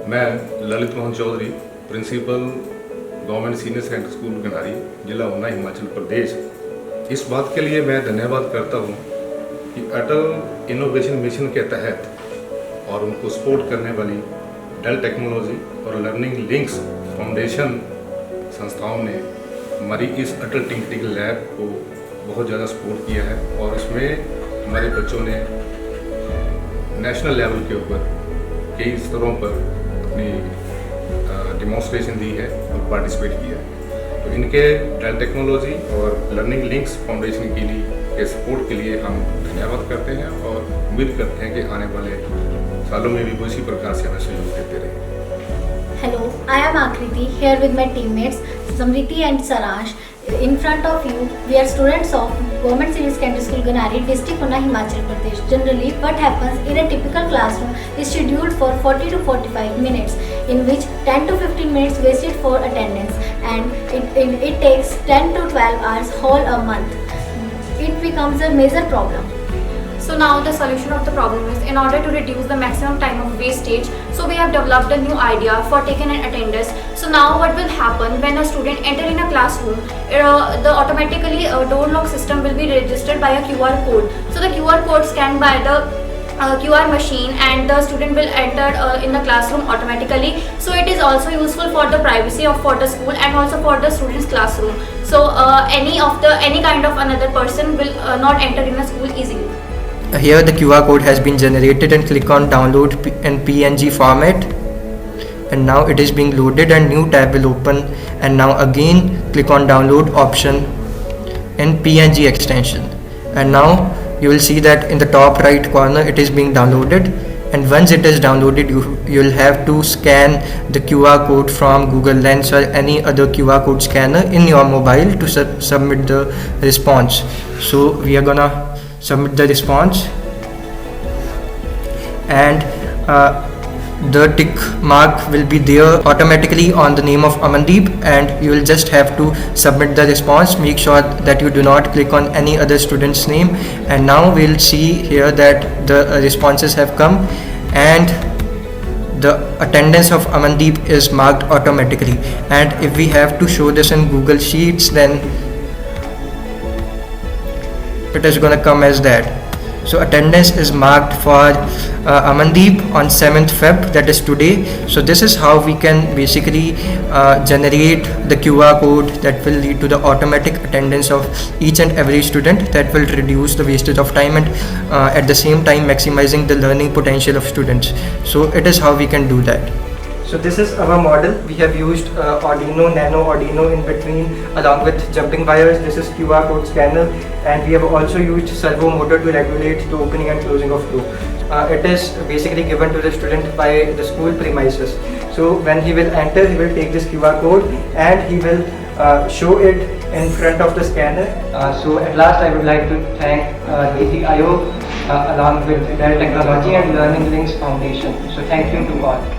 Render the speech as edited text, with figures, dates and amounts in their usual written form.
मैं Lalit Mohan Chaudhary, principal government senior secondary school Ganari, जिला ऊना, हिमाचल प्रदेश। इस बात के लिए मैं धन्यवाद करता हूँ कि अटल इनोवेशन मिशन के तहत और उनको सपोर्ट करने वाली डेल टेक्नोलॉजी और लर्निंग लिंक्स फाउंडेशन संस्थाओं ने हमारी इस अटल टिंकरिंग लैब को बहुत ज़्यादा सपोर्ट किया है और इसमें हमारे बच्चों ने नेशनल लेवल के ऊपर कई स्तरों पर अपनी डिमॉन्स्ट्रेशन दी है और पार्टिसिपेट किया है। तो इनके डेल टेक्नोलॉजी और लर्निंग लिंक्स फाउंडेशन के सपोर्ट के लिए हम धन्यवाद करते हैं और उम्मीद करते हैं कि आने वाले सालों में भी वो इसी प्रकार से हमें सहयोग देते रहें। Hello, I am Akriti here with my teammates Samriti and Saransh. In front of you, we are students of Government Senior Secondary School Ganari, District Una, Himachal Pradesh. Generally, what happens in a typical classroom is scheduled for 40 to 45 minutes, in which 10 to 15 minutes wasted for attendance, and it takes 10 to 12 hours whole a month. It becomes a major problem. So now the solution of the problem is, in order to reduce the maximum time of wastage, so we have developed a new idea for taking an attendance. So now what will happen when a student enter in a classroom, the automatically door lock system will be registered by a QR code. So the QR code scanned by the QR machine and the student will enter in the classroom automatically. So it is also useful for the privacy for the school and also for the students classroom. So any kind of another person will not enter in a school easily. Here the QR code has been generated and click on download in PNG format, and now it is being loaded and new tab will open, and now again click on download option in PNG extension, and now you will see that in the top right corner it is being downloaded, and once it is downloaded you will have to scan the QR code from Google Lens or any other QR code scanner in your mobile to submit the response. So we are gonna submit the response, and the tick mark will be there automatically on the name of Amandeep, and you will just have to submit the response. Make sure that you do not click on any other student's name, and now we'll see here that the responses have come and the attendance of Amandeep is marked automatically. And if we have to show this in Google Sheets, then it is going to come as that. So attendance is marked for Amandeep on 7th Feb, that is today. So this is how we can basically generate the QR code that will lead to the automatic attendance of each and every student, that will reduce the wastage of time and at the same time maximizing the learning potential of students. So it is how we can do that. So this is our model. We have used Arduino, Nano Arduino in between along with jumping wires. This is QR code scanner, and we have also used servo motor to regulate the opening and closing of door. It is basically given to the student by the school premises. So when he will enter, he will take this QR code and he will show it in front of the scanner. So at last I would like to thank DT Ayog along with Dell Technology and Learning Links Foundation. So thank you to all.